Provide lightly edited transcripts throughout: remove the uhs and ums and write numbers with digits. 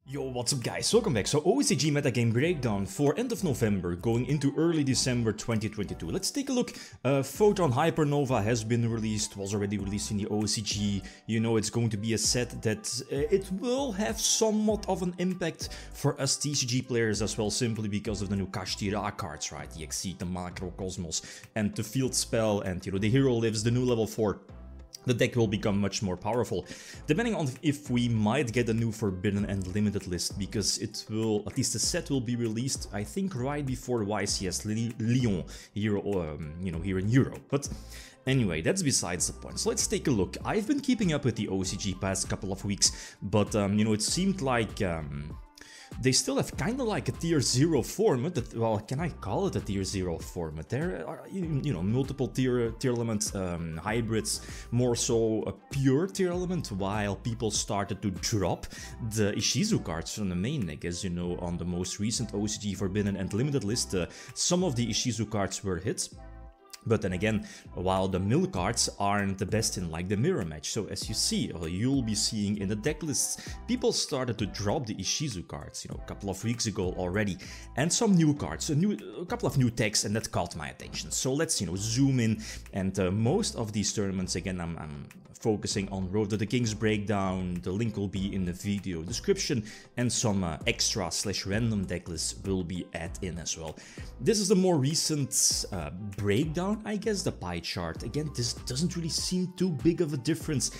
Yo, what's up guys, welcome back. So OCG metagame breakdown for end of November going into early December 2022. Let's take a look. Photon Hypernova has been released, was already released in the OCG. You know, it's going to be a set that it will have somewhat of an impact for us TCG players as well, simply because of the new Kashtira cards, right? The Exceed, the Macrocosmos, and the Field Spell, and you know, the Hero Lives, the new level 4. The deck will become much more powerful, depending on if we might get a new Forbidden and Limited list, because it will, at least the set will be released, I think, right before YCS Lyon here, here in Europe. But anyway, that's besides the point. So let's take a look. I've been keeping up with the OCG past couple of weeks, but you know, it seemed like they still have kind of like a tier 0 format. That, well, can I call it a tier 0 format? There are, you know, multiple Tearlament hybrids, more so a pure Tearlament, while people started to drop the Ishizu cards from the main deck. As you know, on the most recent OCG Forbidden and Limited list, some of the Ishizu cards were hits. But then again, while the mill cards aren't the best in like the mirror match. So as you see, or you'll be seeing in the deck lists, people started to drop the Ishizu cards, you know, a couple of weeks ago already. And some new cards, a couple of new techs, and that caught my attention. So let's, you know, zoom in. And most of these tournaments, again, I'm focusing on Road to the Kings breakdown. The link will be in the video description, and some extra / random deck lists will be added in as well. This is the more recent breakdown, I guess, the pie chart. Again, this doesn't really seem too big of a difference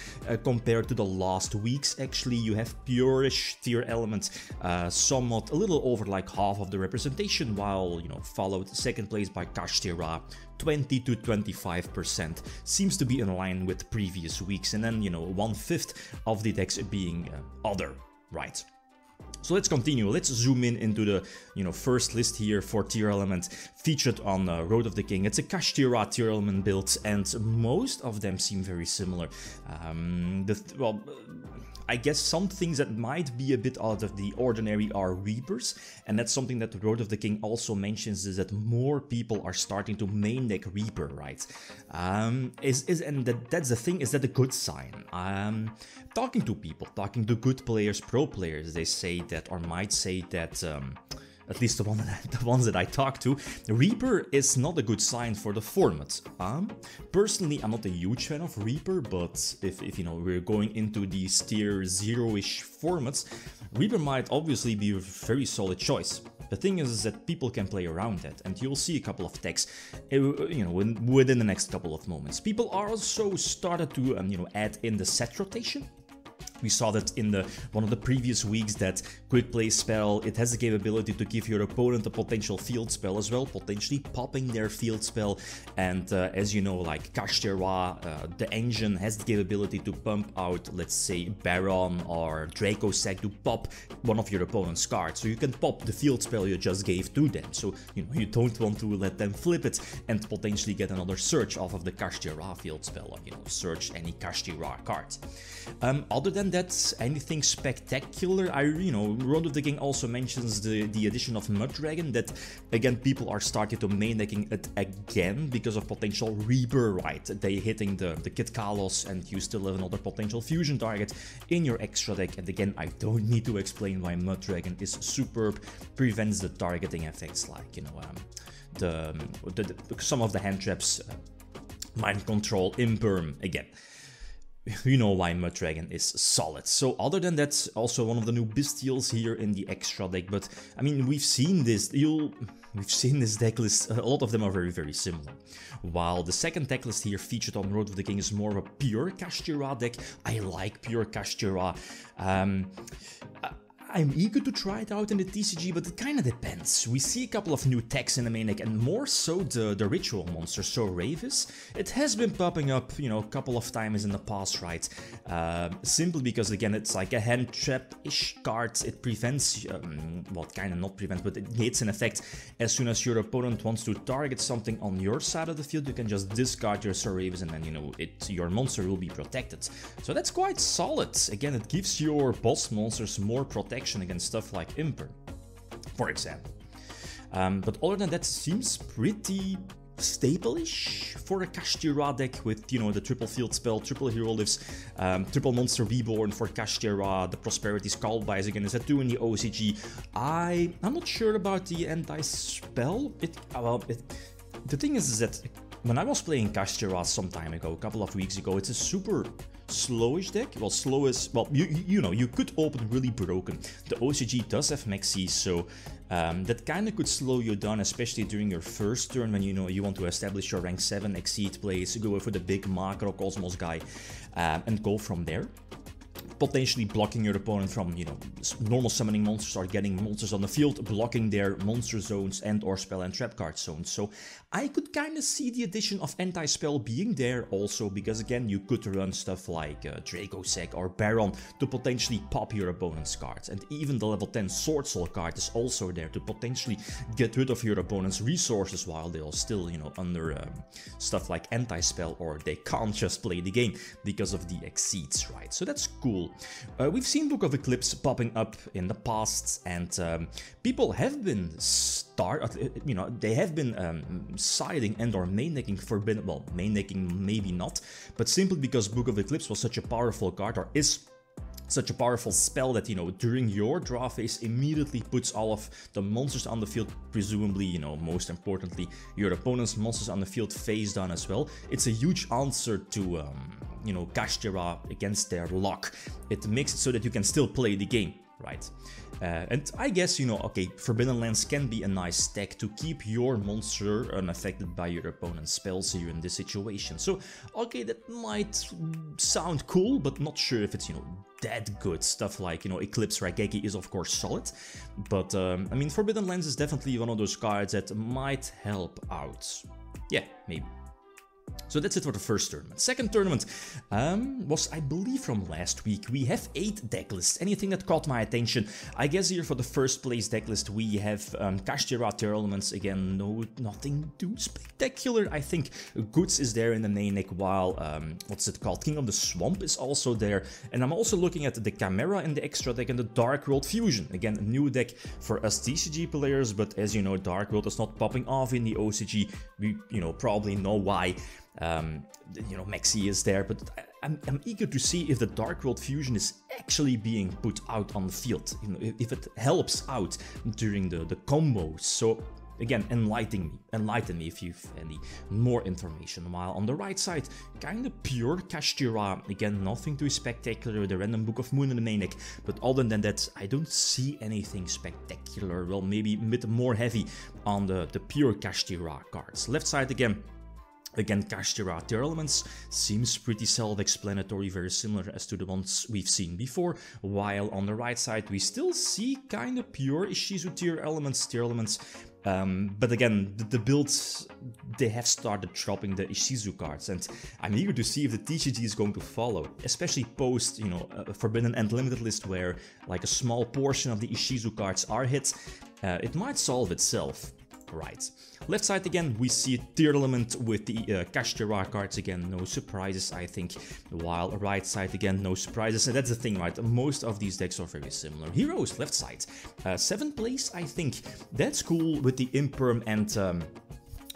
compared to the last weeks. Actually, you have purish Tearlament, somewhat a little over like half of the representation, while, you know, followed second place by Kashtira, 20 to 25%, seems to be in line with previous weeks, and then, you know, 1/5 of the decks being other, right? So let's continue. Let's zoom in into the, you know, first list here for Tearlament featured on Road of the King. It's a Kashtira Tearlament build, and most of them seem very similar. Well, I guess some things that might be a bit out of the ordinary are Reapers, and that's something that Road of the King also mentions, is that more people are starting to main deck Reaper, right? That's the thing, is that a good sign? Talking to people, talking to good players, pro players, they say that, or might say that, at least the ones that I talk to, Reaper is not a good sign for the format. Personally, I'm not a huge fan of Reaper, but if you know, we're going into these tier 0-ish formats, Reaper might obviously be a very solid choice. The thing is that people can play around that, and you'll see a couple of techs, you know, within the next couple of moments. People also started to, you know, add in the set rotation. We saw that in one of the previous weeks, that Quick Play spell, it has the capability to give your opponent a potential field spell as well, potentially popping their field spell. And as you know, like Kashtira, the engine has the capability to pump out, let's say, Baron or Draco Sack to pop one of your opponent's cards. So you can pop the field spell you just gave to them. So, you know, you don't want to let them flip it and potentially get another search off of the Kashtira field spell, or, you know, search any Kashtira card. Other than that, anything spectacular? You know, Road of the King also mentions the addition of Mud Dragon, that again people are starting to main decking it again because of potential Reaper, right? They hitting the Kid Kalos, and you still have another potential fusion target in your extra deck. And again, I don't need to explain why Mud Dragon is superb, prevents the targeting effects like, you know, some of the hand traps, mind control, imperm, again. You know why Mud Dragon is solid. So other than that, also one of the new Bestials here in the extra deck. But I mean, we've seen this deck list. A lot of them are very, very similar. While the second deck list here featured on Road of the King is more of a pure Kashtira deck. I like pure Kashtira. I'm eager to try it out in the TCG, but it kind of depends. We see a couple of new techs in the main deck, and more so the ritual monster. So Ravis, it has been popping up, you know, a couple of times in the past, right? Simply because, again, it's like a hand trap-ish card. It prevents, well, kind of not prevents, but it gates an effect. As soon as your opponent wants to target something on your side of the field, you can just discard your Ravis, and then, you know, your monster will be protected. So that's quite solid. Again, it gives your boss monsters more protection against stuff like Imper, for example. But other than that, seems pretty staple-ish for a Kashtira deck with, you know, the triple field spell, triple hero lives, triple monster reborn for Kashtira, the prosperity skull buys again is at 2 in the OCG. I'm not sure about the anti-spell. The thing is that when I was playing Kashtira some time ago, a couple of weeks ago, it's a super slowish deck. Well, slow is, well, you know, you could open really broken. The OCG does have maxis, so that kind of could slow you down, especially during your first turn when, you know, you want to establish your rank 7 exceed plays, go for the big macro cosmos guy, and go from there. Potentially blocking your opponent from, you know, normal summoning monsters or getting monsters on the field, blocking their monster zones and or spell and trap card zones. So I could kind of see the addition of anti-spell being there also, because again, you could run stuff like Dracossack or Baron to potentially pop your opponent's cards. And even the level 10 Sword Soul card is also there to potentially get rid of your opponent's resources while they're still, you know, under stuff like anti-spell, or they can't just play the game because of the exceeds, right? So that's cool. We've seen Book of Eclipse popping up in the past, and people have been they have been siding and or main-necking Forbidden, well, main-necking maybe not, but simply because Book of Eclipse was such a powerful card, or is such a powerful spell that, you know, during your draw phase immediately puts all of the monsters on the field, presumably, you know, most importantly, your opponent's monsters on the field face down as well. It's a huge answer to, you know, Kashtira against their lock. It makes it so that you can still play the game, right? And I guess, you know, okay, Forbidden Lands can be a nice tech to keep your monster unaffected by your opponent's spells here in this situation. So, okay, that might sound cool, but not sure if it's, you know, that good. Stuff like, you know, Eclipse Raigeki is of course solid, but I mean, Forbidden Lands is definitely one of those cards that might help out. Yeah, maybe. So that's it for the first tournament. Second tournament was, I believe, from last week. We have 8 deck lists. Anything that caught my attention? I guess here for the first place deck list we have Kashtira Tearlaments. Again, nothing too spectacular. I think Goods is there in the main deck, while, what's it called? King of the Swamp is also there. And I'm also looking at the Chimera in the extra deck and the Dark World Fusion. Again, a new deck for us TCG players, but as you know, Dark World is not popping off in the OCG. We, you know, probably know why. You know, Maxi is there, but I'm eager to see if the Dark World Fusion is actually being put out on the field, you know, if it helps out during the combos. So again, enlighten me if you've any more information. While on the right side, kind of pure Kashtira. Again, nothing too spectacular with the random Book of Moon in the main deck, but other than that, I don't see anything spectacular. Well, maybe a bit more heavy on the pure Kashtira cards. Left side again, Kashtira Tearlaments seems pretty self-explanatory, very similar as to the ones we've seen before, while on the right side we still see kind of pure Ishizu Tearlaments. But again, the builds, they have started dropping the Ishizu cards, and I'm eager to see if the TCG is going to follow, especially post, you know, a Forbidden and Limited list where like a small portion of the Ishizu cards are hit. It might solve itself. Right. Left side again, we see Tearlament with the Kashtira cards again, no surprises I think, while right side again, no surprises, and that's the thing, right, most of these decks are very similar. Heroes, left side, 7th place I think, that's cool with the Imperm and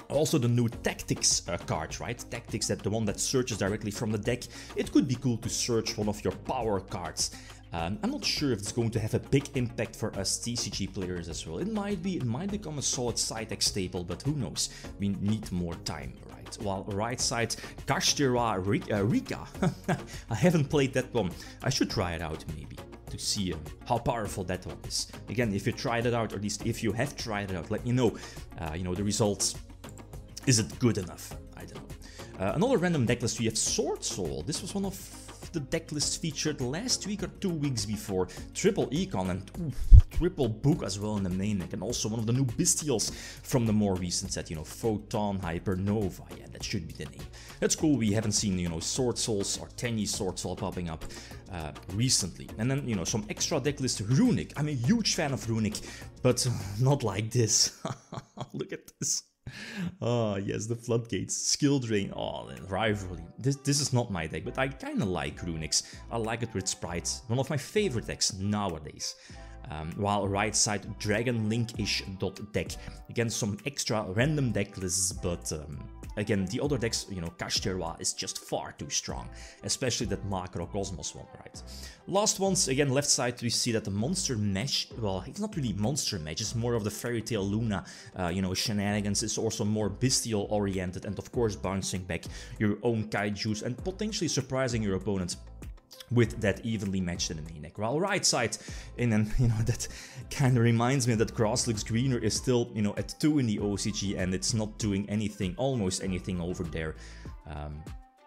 also the new Tactics card, right? Tactics, that the one that searches directly from the deck. It could be cool to search one of your power cards. I'm not sure if it's going to have a big impact for us TCG players as well. It might become a solid side deck staple, but who knows? We need more time, right? While right side, Kashtira Rika. I haven't played that one. I should try it out maybe to see how powerful that one is. Again, if you tried it out, or at least if you have tried it out, let me know. You know, the results. Is it good enough? I don't know. Another random decklist, we have Sword Soul. This was one of the decklists featured last week or 2 weeks before. Triple Econ and triple Book as well in the main deck, and also one of the new Bestials from the more recent set, you know, Photon, Hypernova. Yeah, that should be the name. That's cool. We haven't seen, you know, Sword Souls or Tenyi Sword Soul popping up recently. And then, you know, some extra decklist. Runic. I'm a huge fan of Runic, but not like this. Look at this. Oh yes, the Floodgates, Skill Drain, oh, Rivalry. This is not my deck, but I kinda like Runics. I like it with Spright, one of my favorite decks nowadays. while right side Dragon Link-ish deck. Again, some extra random deck lists, but again, the other decks, you know, Kashtira is just far too strong, especially that Macro Cosmos one, right? Last ones, again, left side, we see that the Monster Mesh, well, it's not really Monster Mesh, it's more of the Fairy Tail Luna, you know, shenanigans. It's also more bestial oriented, and of course bouncing back your own kaijus and potentially surprising your opponent with that evenly matched in the main deck. While right side, and then, you know, that kind of reminds me that Grass Looks Greener is still, you know, at 2 in the OCG, and it's not doing anything, almost anything over there.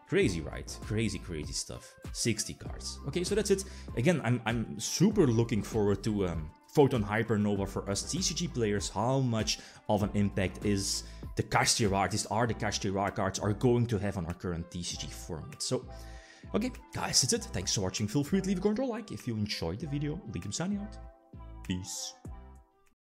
Crazy, right? Crazy stuff. 60 cards. Okay, so that's it. Again, I'm super looking forward to Photon Hypernova for us TCG players. How much of an impact is the Kashtira cards are going to have on our current TCG format? So, okay, guys, that's it. Thanks for watching. Feel free to leave a comment or like if you enjoyed the video. Riddim signing out. Peace.